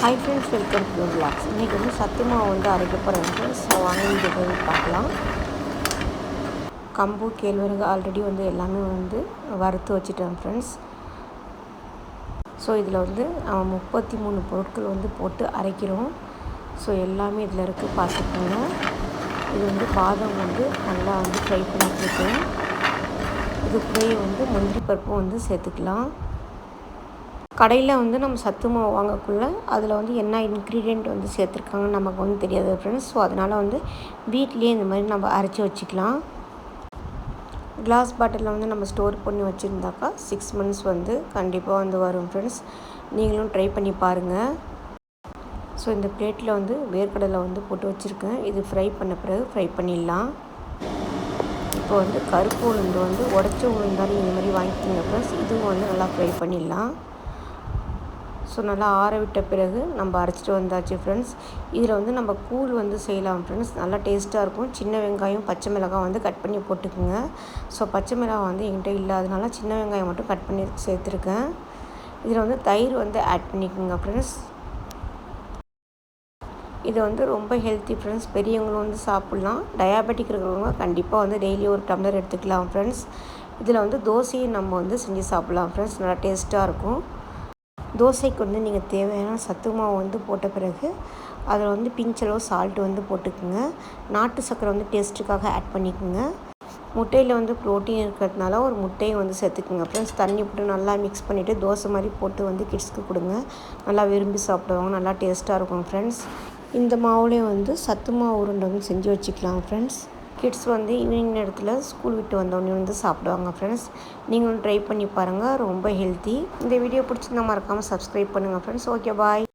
Hi friends, welcome to vlogs. இன்றைக்கி வந்து சத்து மாவு வந்து அரைக்க போகிறேன் ஃப்ரெண்ட்ஸ். ஸோ வாங்க இந்த போய் பார்க்கலாம். கம்பு கேழ்வரகு ஆல்ரெடி வந்து எல்லாமே வந்து வறுத்து வச்சுட்டேன் ஃப்ரெண்ட்ஸ். ஸோ இதில் வந்து 33 பொருட்கள் வந்து போட்டு அரைக்கிறோம். ஸோ எல்லாமே இதில் இருக்குது, பார்த்துக்கோங்க. இது வந்து பாதாம் வந்து நல்லா வந்து ஃப்ரை பண்ணிட்டுருக்கேன். இது கூடயே வந்து முந்திரி பருப்பும் வந்து சேர்த்துக்கலாம். கடையில் வந்து நம்ம சத்து மாவு வாங்கக்குள்ள அதில் வந்து என்ன இன்க்ரீடியண்ட் வந்து சேர்த்துருக்காங்கன்னு நமக்கு வந்து தெரியாது ஃப்ரெண்ட்ஸ். ஸோ அதனால் வந்து வீட்லேயே இந்த மாதிரி நம்ம அரைச்சி வச்சுக்கலாம். கிளாஸ் பாட்டிலில் வந்து நம்ம ஸ்டோர் பண்ணி வச்சுருந்தாக்கா 6 months வந்து கண்டிப்பாக வந்து வரும் ஃப்ரெண்ட்ஸ். நீங்களும் ட்ரை பண்ணி பாருங்கள். ஸோ இந்த பிளேட்டில் வந்து வேர்க்கடலை வந்து போட்டு வச்சுருக்கேன். இது ஃப்ரை பண்ண பிறகு ஃப்ரை பண்ணிடலாம். இப்போ வந்து கருப்பு உளுந்து வந்து உடச்ச உளுந்தாலும் இந்த மாதிரி வாங்கிக்கிங்க ஃப்ரெண்ட்ஸ். இதுவும் வந்து நல்லா ஃப்ரை பண்ணிடலாம். ஸோ நல்லா ஆற விட்ட பிறகு நம்ம அரைச்சிட்டு வந்தாச்சு ஃப்ரெண்ட்ஸ். இதில் வந்து நம்ம கூழ் வந்து செய்யலாம் ஃப்ரெண்ட்ஸ். நல்லா டேஸ்ட்டாக இருக்கும். சின்ன வெங்காயம், பச்சை மிளகாய் வந்து கட் பண்ணி போட்டுக்குங்க. ஸோ பச்சை மிளகாய் வந்து என்கிட்ட இல்லாதனால சின்ன வெங்காயம் மட்டும் கட் பண்ணி சேர்த்துருக்கேன். இதில் வந்து தயிர் வந்து ஆட் பண்ணிக்கோங்க ஃப்ரெண்ட்ஸ். இது வந்து ரொம்ப ஹெல்த்தி ஃப்ரெண்ட்ஸ். பெரியவங்களும் வந்து சாப்பிட்லாம். டயாபெட்டிக் இருக்கிறவங்க கண்டிப்பாக வந்து டெய்லி ஒரு டம்ளர் எடுத்துக்கலாம் ஃப்ரெண்ட்ஸ். இதில் வந்து தோசையும் நம்ம வந்து செஞ்சு சாப்பிட்லாம் ஃப்ரெண்ட்ஸ். நல்லா டேஸ்ட்டாக இருக்கும். தோசைக்கு வந்து நீங்கள் தேவையான சத்து மாவு வந்து போட்ட பிறகு அதில் வந்து பிஞ்சளவு சால்ட்டு வந்து போட்டுக்குங்க. நாட்டு சர்க்கரை வந்து டேஸ்ட்டுக்காக ஆட் பண்ணிக்கோங்க. முட்டையில் வந்து ப்ரோட்டீன் இருக்கிறதுனால ஒரு முட்டையை வந்து சேர்த்துக்குங்க ஃப்ரெண்ட்ஸ். தண்ணி போட்டு நல்லா மிக்ஸ் பண்ணிவிட்டு தோசை மாதிரி போட்டு வந்து கிட்ஸ்க்கு கொடுங்க. நல்லா விரும்பி சாப்பிடுவாங்க. நல்லா டேஸ்ட்டாக இருக்கும் ஃப்ரெண்ட்ஸ். இந்த மாவுலேயும் வந்து சத்து மாவு உருண்டை வந்து செஞ்சு வச்சுக்கலாம் ஃப்ரெண்ட்ஸ். கிட்ஸ் வந்து ஈவினிங் நேரத்தில் ஸ்கூல் விட்டு வந்தோடனே வந்து சாப்பிடுவாங்க ஃப்ரெண்ட்ஸ். நீங்களும் ட்ரை பண்ணி பாருங்கள். ரொம்ப ஹெல்த்தி. இந்த வீடியோ பிடிச்சிருந்தா மறக்காமல் சப்ஸ்கிரைப் பண்ணுங்கள் ஃப்ரெண்ட்ஸ். ஓகே, பாய்.